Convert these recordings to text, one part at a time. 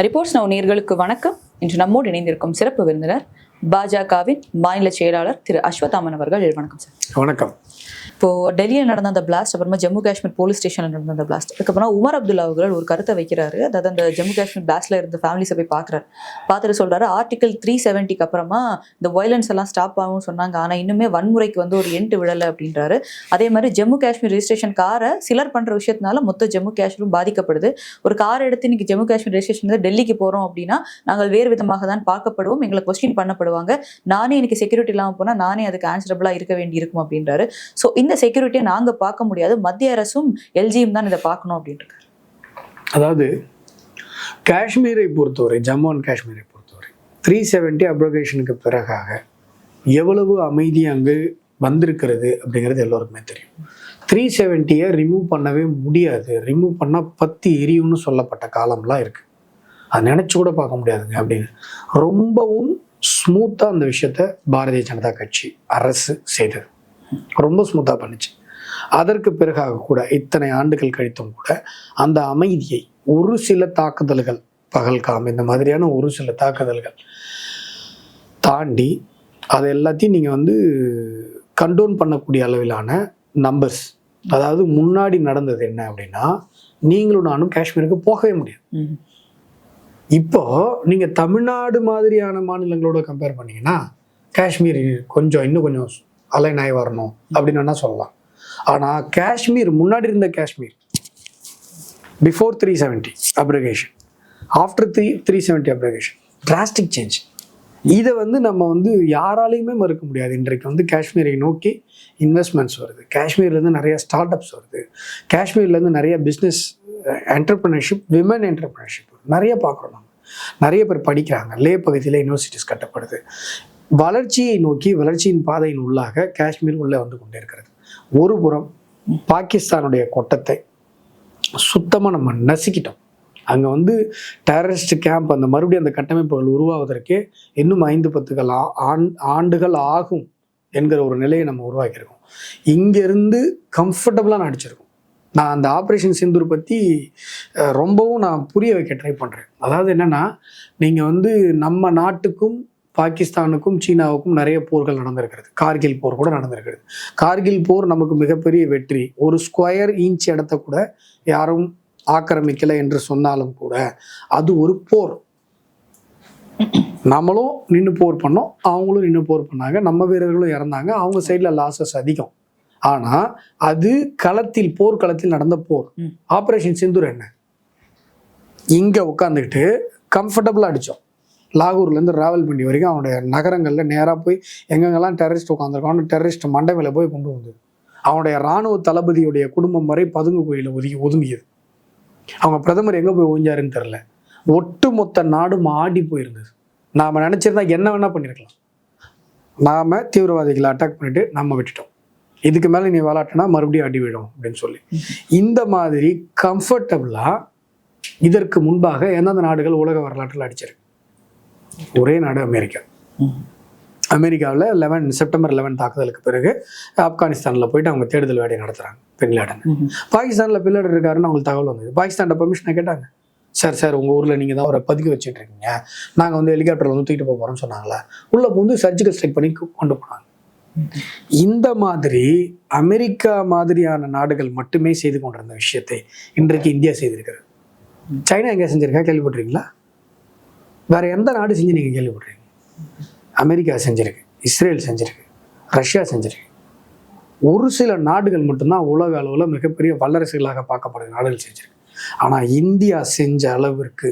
Reports now நேயர்களுக்கு வணக்கம். இன்று நம்மோடு இணைந்திருக்கும் சிறப்பு விருந்தினர் பாஜகவின் மாநில செயலாளர் திரு அஸ்வத்தாமன் அவர்கள். வணக்கம் சார். வணக்கம். இப்போ டெல்லியில் நடந்த அந்த பிளாஸ்ட், அப்புறமா ஜம்மு காஷ்மீர் போலீஸ் ஸ்டேஷன்ல நடந்த அந்த பிளாஸ்ட், அதுக்கப்புறம் உமர் அப்துல்லா அவர்கள் ஒரு கருத்தை வைக்கிறாரு. அதாவது அந்த ஜம்மு காஷ்மீர் பிளாஸ்ட்ல இருந்த ஃபேமிலிஸை போய் பார்த்துட்டு சொல்றாரு, ஆர்டிகல் 370 அப்புறமா இந்த வயலன்ஸ் எல்லாம் ஸ்டாப் ஆகும் சொன்னாங்க, ஆனா இன்னுமே வன்முறைக்கு ஒரு எண்ட் விழலை அப்படின்றாரு. அதே மாதிரி ஜம்மு காஷ்மீர் ரெஜிஸ்ட்ரேஷன் காரை சிலர் பண்ற விஷயத்தினால மொத்த ஜம்மு காஷ்மீரும் பாதிக்கப்படுது. ஒரு கார் எடுத்து இன்னைக்கு ஜம்மு காஷ்மீர் ரெஜிஸ்ட்ரேஷன் டெல்லிக்கு போறோம் அப்படின்னா நாங்கள் வேறு விதமாக தான் பார்க்கப்படுவோம், எங்களை கொஸ்டின் பண்ணப்படுவாங்க, நானே எனக்கு செக்யூரிட்டி இல்லாமல் போனா நானே அதுக்கு ஆன்சரபிளா இருக்க வேண்டி இருக்கும் அப்படின்றாரு. ஸோ இந்த செக்யூரிட்டியை நாங்க பார்க்க முடியாது, மத்திய அரசும் எல்ஜியும் தான் இதை பார்க்கணும் அப்படின்ட்டு. அதாவது காஷ்மீரை பொறுத்தவரை, ஜம்மு அண்ட் காஷ்மீரை பொறுத்தவரை 370 அப்ரோகேஷனுக்கு பிறகாக எவ்வளவு அமைதி அங்கு வந்திருக்கிறது அப்படிங்கிறது எல்லோருக்குமே தெரியும். 370 ரிமூவ் பண்ணவே முடியாது, ரிமூவ் பண்ணால் பத்தி எரியும்னு சொல்லப்பட்ட காலம்லாம் இருக்கு. அது நினைச்சு கூட பார்க்க முடியாதுங்க அப்படின்னு ரொம்பவும் ஸ்மூத்தாக அந்த விஷயத்த பாரதிய ஜனதா கட்சி அரசு செய்தது, ரொம்ப ஸ்மூத்தாக பண்ணுச்சு. அதற்கு பிறகாக கூட இத்தனை ஆண்டுகள் கழித்தும் கூட அந்த அமைதியை ஒரு சில தாக்குதல்கள், பகல்காம் இந்த மாதிரியான ஒரு சில தாக்குதல்கள் தாண்டி அதை எல்லாத்தையும் நீங்கள் கண்டோன் பண்ணக்கூடிய அளவிலான நம்பர்ஸ். அதாவது முன்னாடி நடந்தது என்ன அப்படின்னா, நீங்களும் நானும் காஷ்மீருக்கு போகவே முடியாது. இப்போ நீங்க தமிழ்நாடு மாதிரியான மாநிலங்களோட கம்பேர் பண்ணீங்கன்னா காஷ்மீர் இன்னும் கொஞ்சம் அலைன் ஆகி வரணும் அப்படின்னு வேணா சொல்லலாம். ஆனா காஷ்மீர் முன்னாடி இருந்த Kashmir before 370 அப்ரிகேஷன், after 370 அப்ரிகேஷன், drastic change. இதை நம்ம யாராலையுமே மறுக்க முடியாது. இன்றைக்கு காஷ்மீரை நோக்கி இன்வெஸ்ட்மெண்ட்ஸ் வருது, காஷ்மீர்லேருந்து நிறைய ஸ்டார்ட் அப்ஸ் வருது, காஷ்மீர்லேருந்து நிறைய பிஸ்னஸ் என்டர்பிரினர்ஷிப், விமன் என்டர்பிரினர்ஷிப் நிறைய பார்க்குறோம். நம்ம நிறைய பேர் படிக்கிறாங்க, லே பகுதியில் யூனிவர்சிட்டிஸ் கட்டப்படுது. வளர்ச்சியை நோக்கி, வளர்ச்சியின் பாதையின் உள்ளாக காஷ்மீர் உள்ளே வந்து கொண்டே இருக்கிறது. ஒரு புறம் பாகிஸ்தானுடைய கொட்டத்தை சுத்தமாக நம்ம நசுக்கிட்டோம். அங்கே டெரரிஸ்ட் கேம்ப், அந்த மறுபடியும் அந்த கட்டமைப்புகள் உருவாவதற்கே இன்னும் 5-10 ஆண்டுகள் ஆகும் என்கிற ஒரு நிலையை நம்ம உருவாக்கியிருக்கோம். இங்கேருந்து கம்ஃபர்டபுளாக நடிச்சிருக்கோம். நான் அந்த ஆப்ரேஷன் சிந்தூர் பற்றி ரொம்பவும் நான் புரிய வைக்க ட்ரை பண்ணுறேன். அதாவது என்னென்னா, நீங்கள் நம்ம நாட்டுக்கும் பாகிஸ்தானுக்கும் சீனாவுக்கும் நிறைய போர்கள் நடந்திருக்கிறது. கார்கில் போர் கூட நடந்திருக்கிறது. கார்கில் போர் நமக்கு மிகப்பெரிய வெற்றி. ஒரு ஸ்கொயர் இன்ச் இடத்த கூட யாரும் ஆக்கிரமிக்கலை என்று சொன்னாலும் கூட அது ஒரு போர். நம்மளும் நின்று போர் பண்ணோம், அவங்களும் நின்று போர் பண்ணாங்க, நம்ம வீரர்களும் இறந்தாங்க, அவங்க சைடில் லாசஸ் அதிகம். ஆனால் அது களத்தில், போர்க்களத்தில் நடந்த போர். ஆப்ரேஷன் சிந்தூர் என்ன, இங்கே உட்காந்துக்கிட்டு கம்ஃபர்டபுளாக அடித்தோம். லாகூர்லேருந்து ராவல்பிண்டி வரைக்கும் அவனுடைய நகரங்களில் நேராக போய் எங்கெங்கெல்லாம் டெரரிஸ்ட் உட்காந்துருக்கான், டெரரிஸ்ட் மண்டை மேலே போய் கொண்டு வந்தது. அவனுடைய இராணுவ தளபதியுடைய குடும்பம் வரை பதுங்கு கோயில ஒதுங்கியது. அவங்க பிரதமர் எங்கே போய் ஒழிஞ்சாருன்னு தெரில. ஒட்டுமொத்த நாடும் ஆடி போயிருந்தது. நாம் நினச்சிருந்தா என்ன வேணால் பண்ணியிருக்கலாம். நாம் தீவிரவாதிகளை அட்டாக் பண்ணிட்டு நம்ம விட்டுட்டோம். இதுக்கு மேலே நீ விளாட்டினா மறுபடியும் அடி விடும் அப்படின்னு சொல்லி, இந்த மாதிரி கம்ஃபர்டபுளாக இதற்கு முன்பாக எந்தெந்த நாடுகள் உலக வரலாற்றில் அடிச்சிருக்கு? ஒரே நாடு அமெரிக்கா. அமெரிக்காவில் செப்டம்பர் 11 தாக்குதலுக்கு பிறகு ஆப்கானிஸ்தானில் போயிட்டு அவங்க தேடுதல் வேலையை நடத்துகிறாங்க, பின் லேடன். பாகிஸ்தானில் பின் லேடன் இருக்காருன்னு அவங்களுக்கு தகவல் வந்தது. பாகிஸ்தான்கிட்ட பெர்மிஷனை கேட்டாங்க. சார் உங்கள் ஊரில் நீங்கள் தான் அவரை பதுக்கி வச்சுட்டு இருக்கீங்க, நாங்கள் ஹெலிகாப்டரில் தூக்கிட்டு போக போகிறோம்னு சொன்னாங்களா. உள்ளே சர்ஜிக்கல் ஸ்ட்ரைக் பண்ணி கொண்டு போனாங்க. இந்த மாதிரி அமெரிக்கா மாதிரியான நாடுகள் மட்டுமே செய்து கொண்டிருந்த விஷயத்தை இன்றைக்கு இந்தியா செய்திருக்கிறது. சைனா எங்கே செஞ்சிருக்கா கேள்விப்பட்டிருக்கீங்களா? வேற எந்த நாடு செஞ்சு நீங்கள் கேள்விப்பட்டிருக்கீங்க? அமெரிக்கா செஞ்சிருக்கு, இஸ்ரேல் செஞ்சிருக்கு, ரஷ்யா செஞ்சிருக்கு. ஒரு சில நாடுகள் மட்டும்தான் உலக அளவில் மிகப்பெரிய வல்லரசுகளாக பார்க்கப்படுற நாடுகள் செஞ்சிருக்கு. ஆனால் இந்தியா செஞ்ச அளவிற்கு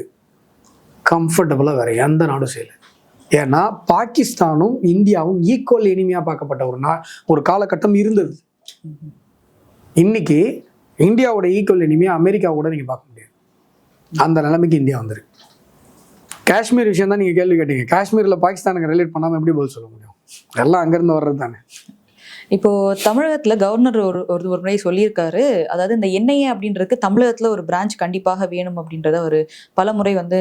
கம்ஃபர்டபுளாக வேற எந்த நாடும் செய்யலை. ஏன்னா பாகிஸ்தானும் இந்தியாவும் ஈக்குவல் எனிமியா பார்க்கப்பட்ட ஒரு காலகட்டம் இருந்தது. இன்னைக்கு இந்தியாவோட ஈக்குவல் எனிமியா அமெரிக்காவோட நீங்க பார்க்க முடியாது. அந்த நிலைமைக்கு இந்தியா வந்துருக்கு. காஷ்மீர் விஷயம் தான் நீங்க கேள்வி கேட்டீங்க. காஷ்மீர்ல பாகிஸ்தானுக்கு ரிலேட் பண்ணாம எப்படி பதில் சொல்ல முடியும்? எல்லாம் அங்கிருந்து வர்றது தானே. இப்போ தமிழகத்துல கவர்னர் ஒரு முறை சொல்லியிருக்காரு, அதாவது இந்த என்ஐஏ அப்படின்றதுக்கு தமிழகத்துல ஒரு பிரான்ச் கண்டிப்பாக வேணும் அப்படின்றத ஒரு பல முறை வந்து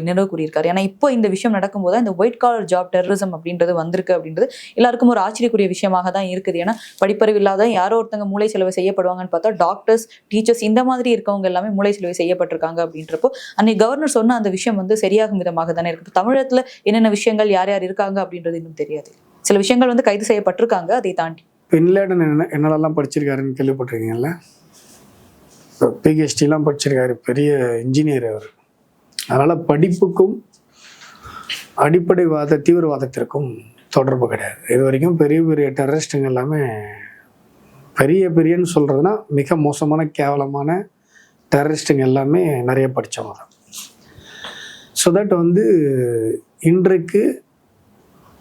நினைவு கூறியிருக்காரு. ஏன்னா இப்போ இந்த விஷயம் நடக்கும்போது இந்த ஒயிட் காலர் ஜாப் டெரரிசம் அப்படின்றது வந்திருக்கு அப்படின்றது எல்லாருக்கும் ஒரு ஆச்சரியக்குரிய விஷயமாக தான் இருக்குது. ஏன்னா படிப்பறிவு இல்லாத யாரோ ஒருத்தங்க மூளை செலவு செய்யப்படுவாங்கன்னு பார்த்தா டாக்டர்ஸ், டீச்சர்ஸ் இந்த மாதிரி இருக்கவங்க எல்லாமே மூளை செலவு செய்யப்பட்டிருக்காங்க அப்படின்றப்போ அன்னைக்கு கவர்னர் சொன்ன அந்த விஷயம் வந்து சரியாகும் விதமாக தானே இருக்கு. தமிழகத்துல என்னென்ன விஷயங்கள் யார் யார் இருக்காங்க அப்படின்றது இன்னும் தெரியாது. சில விஷயங்கள் வந்து கைது செய்யப்பட்டிருக்காங்க. அதை தாண்டி பின்லேடன் என்னெல்லாம் படிச்சிருக்காருன்னு கேள்விப்பட்டிருக்கீங்கல்ல? பிஹெச்டிலாம் படிச்சிருக்காரு, பெரிய இன்ஜினியர் அவர். அதனால் படிப்புக்கும் அடிப்படைவாத தீவிரவாதத்திற்கும் தொடர்பு கிடையாது. இது வரைக்கும் பெரிய பெரிய டெரரிஸ்ட்டுங்க எல்லாமே பெரியன்னு சொல்கிறதுனா மிக மோசமான கேவலமான டெரரிஸ்ட்டுங்க எல்லாமே நிறைய படித்தவங்க தான். ஸோ தட் வந்து இன்றைக்கு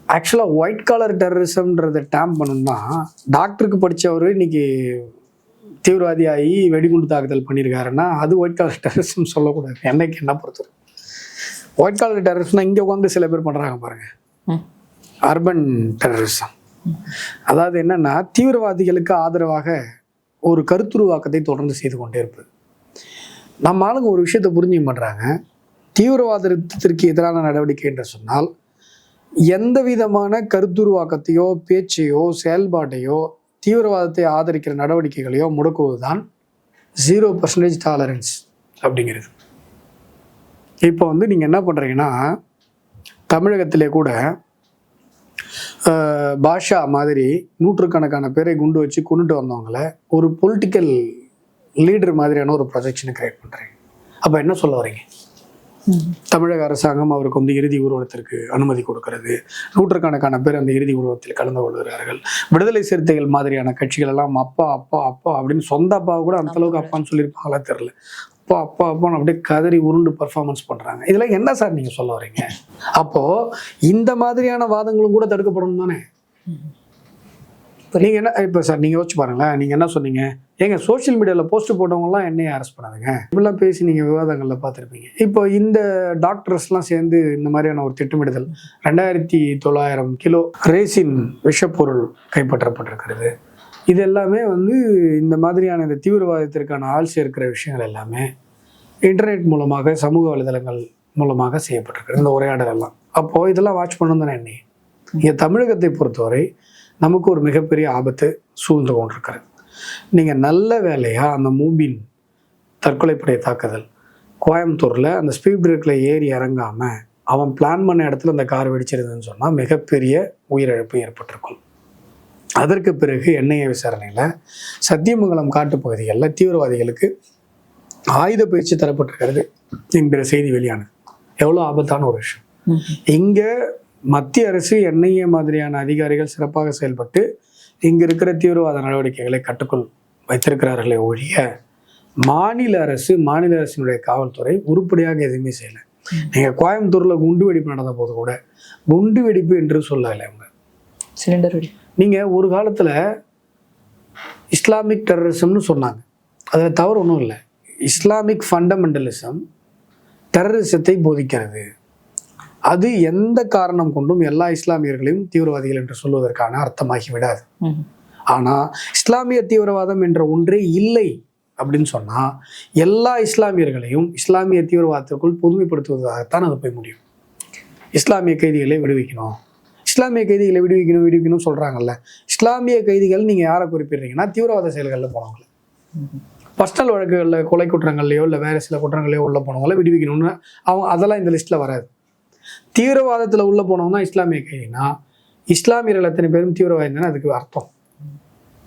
ஆக்சுவலாக ஒயிட் காலர் டெரரிசம்ன்றதை டேம் பண்ணணும்னா டாக்டருக்கு படித்தவர் இன்னைக்கு தீவிரவாதி ஆகி வெடிகுண்டு தாக்குதல் பண்ணியிருக்காருன்னா அது ஒயிட் காலர் டெரரிசம் சொல்லக்கூடாது. என்னைக்கு என்ன பொறுத்தவரை ஒயிட் காலர் டெரரிசம்னா இங்கே உட்காந்து சில பேர் பண்ணுறாங்க பாருங்கள், அர்பன் டெரரிசம். அதாவது என்னன்னா தீவிரவாதிகளுக்கு ஆதரவாக ஒரு கருத்துருவாக்கத்தை தொடர்ந்து செய்து கொண்டே இருப்பது. நம்ம ஆளுங்க ஒரு விஷயத்தை புரிஞ்சுக்க பண்ணுறாங்க. தீவிரவாதத்திற்கு எதிரான நடவடிக்கை என்று சொன்னால் எந்த விதமான கருத்துருவாக்கத்தையோ பேச்சையோ செயல்பாட்டையோ தீவிரவாதத்தை ஆதரிக்கிற நடவடிக்கைகளையோ முடக்குவதுதான் 0% டாலரன்ஸ் அப்படிங்கிறது. இப்போ வந்து நீங்கள் என்ன பண்ணுறீங்கன்னா தமிழகத்திலே கூட பாஷா மாதிரி நூற்றுக்கணக்கான பேரை குண்டு வச்சு கொண்டுட்டு வந்தவங்களை ஒரு பொலிட்டிக்கல் லீடர் மாதிரியான ஒரு ப்ரொஜெக்ஷனை கிரியேட் பண்ணுறீங்க. அப்போ என்ன சொல்ல வரீங்க? தமிழக அரசாங்கம் அவருக்கு வந்து இறுதி ஊர்வலத்திற்கு அனுமதி கொடுக்கிறது, நூற்றுக்கணக்கான பேர் அந்த இறுதி ஊர்வலத்தில் கலந்து கொள்கிறார்கள். விடுதலை சிறுத்தைகள் மாதிரியான கட்சிகள் எல்லாம் அப்பா அப்பா அப்பா அப்படின்னு சொந்த அப்பாவை கூட அந்த அளவுக்கு அப்பான்னு சொல்லியிருப்பாங்களா தெரியல, அப்பா அப்பா அப்பான்னு அப்படியே கதறி உருண்டு பர்ஃபார்மன்ஸ் பண்றாங்க. இதெல்லாம் என்ன சார் நீங்க சொல்ல வரீங்க? அப்போ இந்த மாதிரியான வாதங்களும் கூட தடுக்கப்படணும் தானே? நீங்க என்ன இப்போ சார் நீங்க யோசிச்சு பாருங்களேன், நீங்க என்ன சொன்னீங்க, ஏங்க சோஷியல் மீடியாவில் போஸ்ட் போட்டவங்கலாம் என்னைய அரெஸ்ட் பண்ணாதுங்க இப்படிலாம் பேசி நீங்கள் விவாதங்களில் பார்த்துருப்பீங்க. இப்போ இந்த டாக்டர்ஸ்லாம் சேர்ந்து இந்த மாதிரியான ஒரு திட்டமிடுதல் 2900 கிலோ ரேசின் விஷப்பொருள் கைப்பற்றப்பட்டிருக்கிறது. இது எல்லாமே வந்து இந்த மாதிரியான இந்த தீவிரவாதத்திற்கான ஆள் சேர்க்கிற விஷயங்கள் எல்லாமே இன்டர்நெட் மூலமாக சமூக வலைதளங்கள் மூலமாக செய்யப்பட்டிருக்கிறது இந்த உரையாடல் எல்லாம். அப்போது இதெல்லாம் வாட்ச் பண்ணணும் தானே என்ன? இங்கே தமிழகத்தை பொறுத்தவரை நமக்கு ஒரு மிகப்பெரிய ஆபத்து சூழ்ந்து கொண்டிருக்கிறது. நீங்கள் நல்ல வேலையாக அந்த மூபின் தற்கொலைப்படை தாக்குதல் கோயம்புத்தூரில் அந்த ஸ்பீட் பிரேக்கில் ஏறி இறங்காமல் அவன் பிளான் பண்ண இடத்துல அந்த கார் வெடிச்சிருதுன்னு சொன்னால் மிகப்பெரிய உயிரிழப்பு ஏற்பட்டிருக்கும். அதற்கு பிறகு என்ஐஏ விசாரணையில் சத்தியமங்கலம் காட்டுப்பகுதிகளில் தீவிரவாதிகளுக்கு ஆயுத பயிற்சி தரப்பட்டிருக்கிறது என்கிற செய்தி வெளியானது. எவ்வளோ ஆபத்தான ஒரு விஷயம். இங்கே மத்திய அரசு என்ஐஏ மாதிரியான அதிகாரிகள் சிறப்பாக செயல்பட்டு இங்கே இருக்கிற தீவிரவாத நடவடிக்கைகளை கட்டுக்குள் வைத்திருக்கிறார்களே ஒழிய மாநில அரசினுடைய காவல்துறை உருப்படியாக எதுவுமே செய்யலை. நீங்கள் கோயம்புத்தூரில் குண்டு வெடிப்பு நடந்த போது கூட குண்டு வெடிப்பு என்று சொல்லலை அவங்க, சிலிண்டர் வெடிப்பு. நீங்கள் ஒரு காலத்தில் இஸ்லாமிக் டெரரிசம்னு சொன்னாங்க, அதில் தவறு ஒன்றும் இல்லை. இஸ்லாமிக் ஃபண்டமெண்டலிசம் டெரரிசத்தை போதிக்கிறது. அது எந்த காரணம் கொண்டும் எல்லா இஸ்லாமியர்களையும் தீவிரவாதிகள் என்று சொல்வதற்கான அர்த்தமாகி விடாது. ஆனால் இஸ்லாமிய தீவிரவாதம் என்ற ஒன்றே இல்லை அப்படின்னு சொன்னால் எல்லா இஸ்லாமியர்களையும் இஸ்லாமிய தீவிரவாதத்திற்குள் பொதுமைப்படுத்துவதாகத்தான் அது போய் முடியும். இஸ்லாமிய கைதிகளை விடுவிக்கணும், இஸ்லாமிய கைதிகளை விடுவிக்கணும் சொல்கிறாங்கல்ல. இஸ்லாமிய கைதிகள் நீங்கள் யாரை குறிப்பிடுறீங்கன்னா தீவிரவாத செயல்களில் போனவங்கள, பர்சனல் வழக்குகளில் கொலை குற்றங்கள்லையோ இல்லை வேறு சில குற்றங்களையோ உள்ள போனவங்கள விடுவிக்கணும்னு அவங்க அதெல்லாம் இந்த லிஸ்ட்டில் வராது. தீவிரவாதத்தில் உள்ள போனவங்க தான் இஸ்லாமிய கைதினா இஸ்லாமியர்கள் எத்தனை பேரும் தீவிரவாதம் தானே அதுக்கு அர்த்தம்.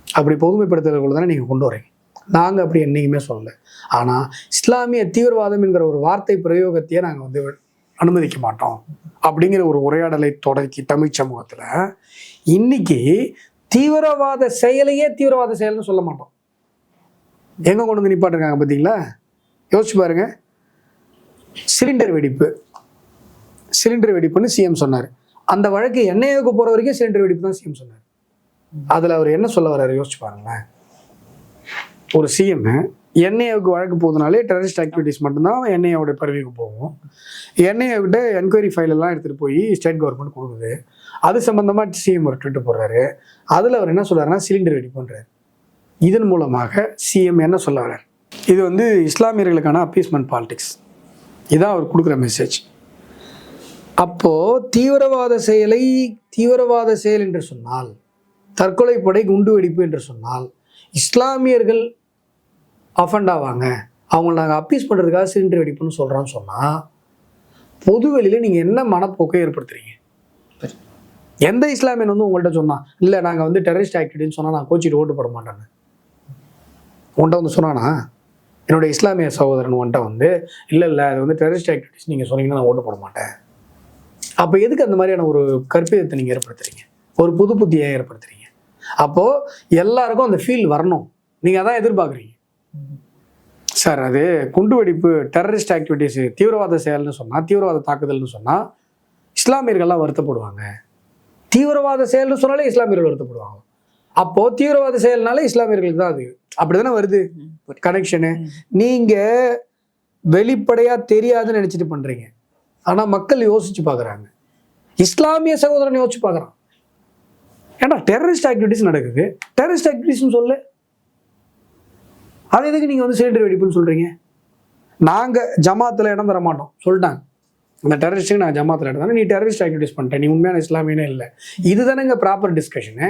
அப்படி பொதுமைப்படுத்துறதுக்குள்ள தானே நீங்கள் கொண்டு வரீங்க. நாங்கள் அப்படி என்றைக்குமே சொல்லலை. ஆனால் இஸ்லாமிய தீவிரவாதம் என்கிற ஒரு வார்த்தை பிரயோகத்தையே நாங்கள் வந்து அனுமதிக்க மாட்டோம் அப்படிங்கிற ஒரு உரையாடலை தொடக்கி தமிழ் சமூகத்தில் இன்னைக்கு தீவிரவாத செயலையே தீவிரவாத செயல்னு சொல்ல மாட்டோம். எங்கே கொண்டு வந்து நிப்பாட்டிருக்காங்க பார்த்தீங்களா? யோசிச்சு பாருங்க. சிலிண்டர் வெடிப்புன்னு சிஎம் சொன்னார். அந்த வழக்கு என்ஐஏவுக்கு போகிற வரைக்கும் சிலிண்டர் வெடிப்பு தான் சிஎம் சொன்னார். அதில் அவர் என்ன சொல்ல வர்றாரு யோசிச்சு பாருங்களேன். ஒரு சிஎம் என்ஐஏவுக்கு வழக்கு போகுதுனாலே டெரரிஸ்ட் ஆக்டிவிட்டிஸ் மட்டும்தான் என்ஐஏவோட பதவிக்கு போகும். என்ஐஏ கிட்ட என்கொயரி ஃபைல் எல்லாம் எடுத்துகிட்டு போய் ஸ்டேட் கவர்மெண்ட் கொடுக்குது. அது சம்மந்தமாக சிஎம் ஒரு ட்விட்டு போடுறாரு. அதில் அவர் என்ன சொல்கிறாருன்னா சிலிண்டர் வெடி பண்ணுறாரு. இதன் மூலமாக சிஎம் என்ன சொல்ல வர்றார், இது வந்து இஸ்லாமியர்களுக்கான அப்பீஸ்மெண்ட் பாலிடிக்ஸ், இதான் அவர் கொடுக்குற மெசேஜ். அப்போது தீவிரவாத செயல் என்று சொன்னால், தற்கொலைப்படை குண்டு வெடிப்பு என்று சொன்னால் இஸ்லாமியர்கள் அஃபண்ட் ஆவாங்க, அவங்கள நாங்கள் அப்பீஸ் பண்ணுறதுக்காக சிலிண்டர் வெடிப்புன்னு சொல்கிறோன்னு சொன்னால் பொது வெளியில் நீங்கள் என்ன மனப்போக்கை ஏற்படுத்துறீங்க? எந்த இஸ்லாமியன் வந்து உங்கள்கிட்ட சொன்னான் இல்லை நாங்கள் வந்து டெரரிஸ்ட் ஆக்டிவிட்டின்னு சொன்னால் நான் கோச்சிட்டு ஓட்டு போட மாட்டேன்னு உன்ட்ட வந்து சொன்னானா? என்னுடைய இஸ்லாமிய சகோதரன் உன்ட்ட வந்து இல்லை அது வந்து டெரரிஸ்ட் ஆக்டிவிட்டிஸ் நீங்கள் சொன்னீங்கன்னா நான் ஓட்டு போட மாட்டேன். அப்போ எதுக்கு அந்த மாதிரியான ஒரு கற்பிதத்தை நீங்கள் ஏற்படுத்துறீங்க, ஒரு புது புத்தியை ஏற்படுத்துறீங்க? அப்போது எல்லாருக்கும் அந்த ஃபீல் வரணும், நீங்கள் அதான் எதிர்பார்க்குறீங்க. சார் அது குண்டு வெடிப்பு டெரரிஸ்ட் ஆக்டிவிட்டிஸ் தீவிரவாத செயல்னு சொன்னால், தீவிரவாத தாக்குதல்னு சொன்னால் இஸ்லாமியர்கள்லாம் வருத்தப்படுவாங்க. தீவிரவாத செயல்னு சொன்னாலே இஸ்லாமியர்கள் வருத்தப்படுவாங்க. அப்போது தீவிரவாத செயல்னாலே இஸ்லாமியர்களுக்கு தான் அது அப்படி தானே வருது கனெக்ஷனு. நீங்கள் வெளிப்படையாக தெரியாதுன்னு நினச்சிட்டு பண்ணுறீங்க. ஆனால் மக்கள் யோசிச்சு பார்க்குறாங்க, இஸ்லாமிய சகோதரன் யோசிச்சு பார்க்குறான். ஏன்னா டெரரிஸ்ட் ஆக்டிவிட்டிஸ் நடக்குது, டெரரிஸ்ட் ஆக்டிவிட்டிஸ்னு சொல்லு, அது எதுக்கு நீங்கள் வந்து சிலிண்டர் வெடிப்புன்னு சொல்கிறீங்க? நாங்கள் ஜமாத்தில் இடம் தர மாட்டோம் சொல்லிட்டாங்க. அந்த டெரரிஸ்ட்டுக்கு நான் ஜமாத்தில் இடம் தரேன், நீ டெரரிஸ்ட் ஆக்டிவிட்டிஸ் பண்ணிட்டேன், நீ உண்மையான இஸ்லாமியனே இல்லை. இதுதானேங்க ப்ராப்பர் டிஸ்கஷனு.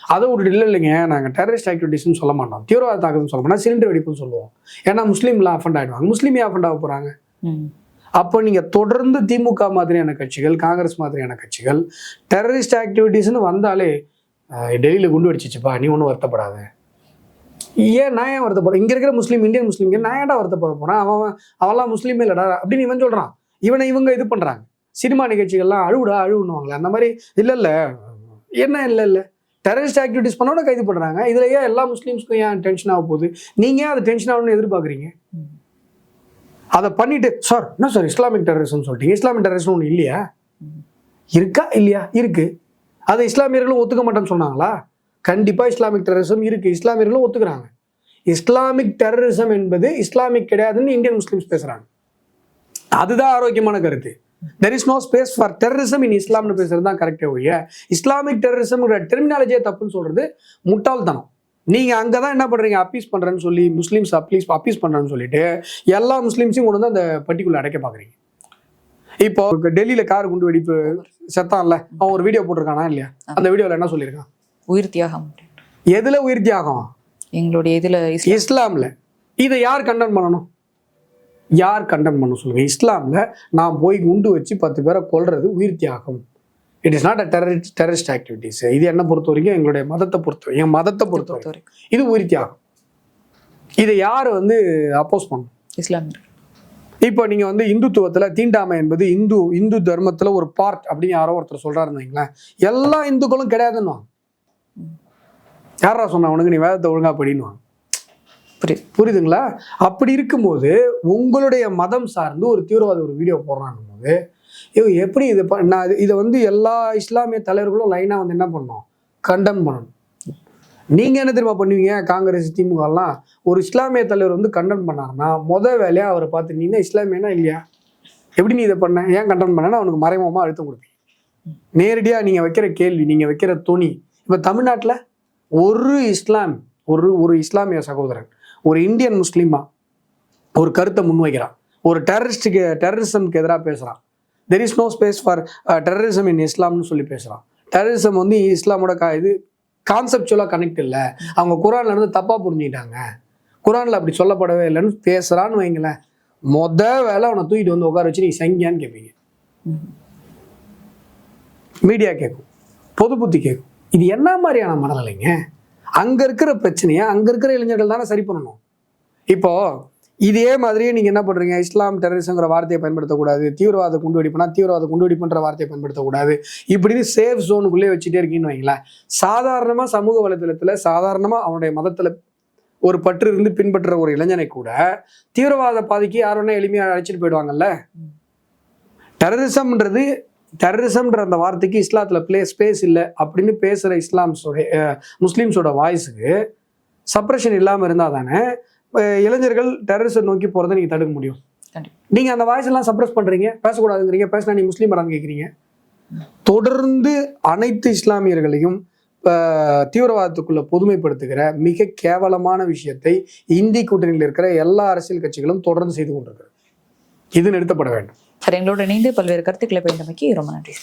அதை விட்டுட்டு இல்லைங்க நாங்கள் டெரரிஸ்ட் ஆக்டிவிட்டிஸ்னு சொல்ல மாட்டோம், தீவிரவாத தாக்குதல்னு சொல்ல மாட்டோம், சிலிண்டர் வெடிப்புன்னு சொல்லுவோம். ஏன்னா முஸ்லீம்லாம் அஃபண்ட் ஆகிடுவாங்க. முஸ்லீமே அஃபண்ட் ஆக போகிறாங்க. அப்போ நீங்கள் தொடர்ந்து திமுக மாதிரியான கட்சிகள், காங்கிரஸ் மாதிரியான கட்சிகள் டெரரிஸ்ட் ஆக்டிவிட்டீஸ்னு வந்தாலே டெல்லியில் குண்டு வெடிச்சிச்சுப்பா நீ ஒன்றும் வருத்தப்படாத. நான் ஏன் வருத்தப்படுறேன்? இங்கே இருக்கிற முஸ்லீம், இந்தியன் முஸ்லீம் நான் ஏன்டா வருத்தப்பட போகிறேன்? அவன்லாம் முஸ்லீமே இல்லடா அப்படின்னு இவன் சொல்கிறான். இவங்க இது பண்ணுறாங்க. சினிமா நிகழ்ச்சிகள்லாம் அழுவுன்னுவாங்களே அந்த மாதிரி. இல்லை என்ன இல்லை டெரரிஸ்ட் ஆக்டிவிட்டிஸ் பண்ணோட கைது பண்ணுறாங்க. இதில் ஏன் எல்லா முஸ்லீம்ஸ்க்கும் ஏன் டென்ஷன் ஆக போகுது? நீங்கள் ஏன் அது டென்ஷன் ஆகணும்னு எதிர்பார்க்குறீங்க? அதை பண்ணிட்டு சார் என்ன சார் இஸ்லாமிக் டெரரிசம் சொல்லிட்டீங்க, இஸ்லாமிக் டெரரிசம் ஒன்று இல்லையா? இருக்கா இல்லையா? இருக்கு. அதை இஸ்லாமியர்களும் ஒத்துக்க மாட்டேன்னு சொன்னாங்களா? கண்டிப்பாக இஸ்லாமிக் டெரரிசம் இருக்குது, இஸ்லாமியர்களும் ஒத்துக்கிறாங்க. இஸ்லாமிக் டெரரிசம் என்பது இஸ்லாமிக் கிடையாதுன்னு இந்தியன் முஸ்லீம்ஸ் பேசுகிறாங்க. அதுதான் ஆரோக்கியமான கருத்து. There is no space for terrorism in இஸ்லாம்னு பேசுறது தான் கரெக்டே ஒழிய இஸ்லாமிக் டெரரிசம்ங்கிற டெர்மினாலஜியே தப்புன்னு சொல்கிறது முட்டாள்தனம். நீங்கள் அங்கே தான் என்ன பண்ணுறீங்க, அப்பீஸ் பண்ணுறேன்னு சொல்லி முஸ்லீம்ஸ் அப்பீஸ் பண்ணுறேன்னு சொல்லிட்டு எல்லா முஸ்லீம்ஸையும் கொண்டு வந்து அந்த பட்டிக்குள்ளே அடைக்க பார்க்குறீங்க. இப்போ டெல்லியில் கார் குண்டு வெடிப்பு செத்தான்ல, அவன் ஒரு வீடியோ போட்டிருக்கானா இல்லையா? அந்த வீடியோவில் என்ன சொல்லியிருக்கான்? உயிர் தியாகம். எதில் உயிர் தியாகம்? எங்களுடைய இதில் இஸ்லாமில். இதை யார் கண்டன் பண்ணணும்? யார் கண்டன் பண்ண சொல்லுங்க? இஸ்லாமில் நான் போய் குண்டு வச்சு 10 பேரை கொல்றது உயிர் தியாகம். It is not a terrorist activities. இது என்ன பொறுத்த வரைக்கும், எங்களுடைய மதத்தை பொறுத்த வரைக்கும் இது உயிர் தியாகம். இதை யார் வந்து அப்போஸ் பண்ணணும்? இஸ்லாமியர்கள். இப்போ நீங்கள் வந்து இந்துத்துவத்தில் தீண்டாமை என்பது இந்து தர்மத்தில் ஒரு பார்ட் அப்படின்னு யாரோ ஒருத்தர் சொல்கிறாருன்னு வைங்களேன், எல்லா இந்துக்களும் கிடையாதுன்னு யாரா சொன்னா உனக்கு, நீ வேதத்தை ஒழுங்கா படின்னுவாங்க. புரியுதுங்களா? அப்படி இருக்கும்போது உங்களுடைய மதம் சார்ந்து ஒரு தீவிரவாத ஒரு வீடியோ போடுறான்னும் போது எப்படி இதை வந்து எல்லா இஸ்லாமிய தலைவர்களும் லைனாக வந்து என்ன பண்ணணும், கண்டம் பண்ணணும். நீங்கள் என்ன தெரியுமா பண்ணுவீங்க? காங்கிரஸ் திமுகலாம் ஒரு இஸ்லாமிய தலைவர் வந்து கண்டன் பண்ணாருன்னா வேலையாக அவரை பார்த்து நீ என்ன இஸ்லாமியனா இல்லையா, எப்படி நீ இதை பண்ண, ஏன் கண்டன் பண்ணேன்னா அவனுக்கு மறைமுகமாக அழுத்தம் கொடுப்பீங்க. நேரடியாக நீங்கள் வைக்கிற கேள்வி, நீங்கள் வைக்கிற துணி. இப்போ தமிழ்நாட்டில் ஒரு இஸ்லாமிய சகோதரன் ஒரு இந்தியன் முஸ்லீமா ஒரு கருத்தை முன்வைக்கிறான், ஒரு டெரரிசம்க்கு எதிராக பேசுகிறான். There is no space for terrorism in இஸ்லாம்னு சொல்லி பேசுகிறான். டெரரிசம் வந்து இஸ்லாமோட இது கான்செப்சுவலாக கனெக்ட் இல்லை, அவங்க குரான்ல இருந்து தப்பாக புரிஞ்சுக்கிட்டாங்க, குரானில் அப்படி சொல்லப்படவே இல்லைன்னு பேசுகிறான்னு வைங்களேன், வேலை அவனை தூக்கிட்டு வந்து உட்கார வச்சு நீ சங்கியான்னு கேட்பீங்க. மீடியா கேட்கும், பொது புத்தி கேட்கும். இது என்ன மாதிரியான மனநிலைங்க? அங்கே இருக்கிற பிரச்சனையை அங்கே இருக்கிற இளைஞர்கள் தானே சரி பண்ணணும். இப்போது இதே மாதிரியே நீங்கள் என்ன பண்ணுறீங்க, இஸ்லாம் டெரரிசம்ங்கிற வார்த்தையை பயன்படுத்தக்கூடாது, தீவிரவாத குண்டு வெடிப்புனா தீவிரவாத குண்டு வெடிப்புன்ற வார்த்தையை பயன்படுத்தக்கூடாது, இப்படின்னு சேஃப் ஜோனுக்குள்ளே வச்சுட்டே இருக்கீங்கன்னு வைங்களேன். சாதாரணமாக சமூக வலைத்தளத்தில் சாதாரணமாக அவனுடைய மதத்தில் ஒரு பற்று இருந்து பின்பற்றுற ஒரு இளைஞனை கூட தீவிரவாத பாதைக்கு யாரும் எளிமையாக அழைச்சிட்டு போயிடுவாங்கல்ல. டெரரிசம்ன்ற அந்த வார்த்தைக்கு இஸ்லாத்தில் ஸ்பேஸ் இல்லை அப்படின்னு பேசுகிற முஸ்லீம்ஸோட வாய்ஸுக்கு சப்ரஷன் இல்லாமல் இருந்தால் தானே இளைஞர்கள் டெரரிஸ்ட்டை நோக்கி போகிறத நீங்கள் தடுக்க முடியும். கண்டிப்பா. நீங்கள் அந்த வாய்ஸ் எல்லாம் சப்ரஸ் பண்ணுறீங்க, பேசக்கூடாதுங்கிறீங்க, பேசினா நீ முஸ்லீம் படம் கேட்குறீங்க. தொடர்ந்து அனைத்து இஸ்லாமியர்களையும் தீவிரவாதத்துக்குள்ள பொதுமைப்படுத்துகிற மிக கேவலமான விஷயத்தை இந்தி கூட்டணியில் இருக்கிற எல்லா அரசியல் கட்சிகளும் தொடர்ந்து செய்து கொண்டிருக்கிறது. இது நிறுத்தப்பட வேண்டும். சார், எங்களோட இணைந்து பல்வேறு கருத்துக்களை பகிர்ந்தமைக்கு ரொம்ப நன்றி.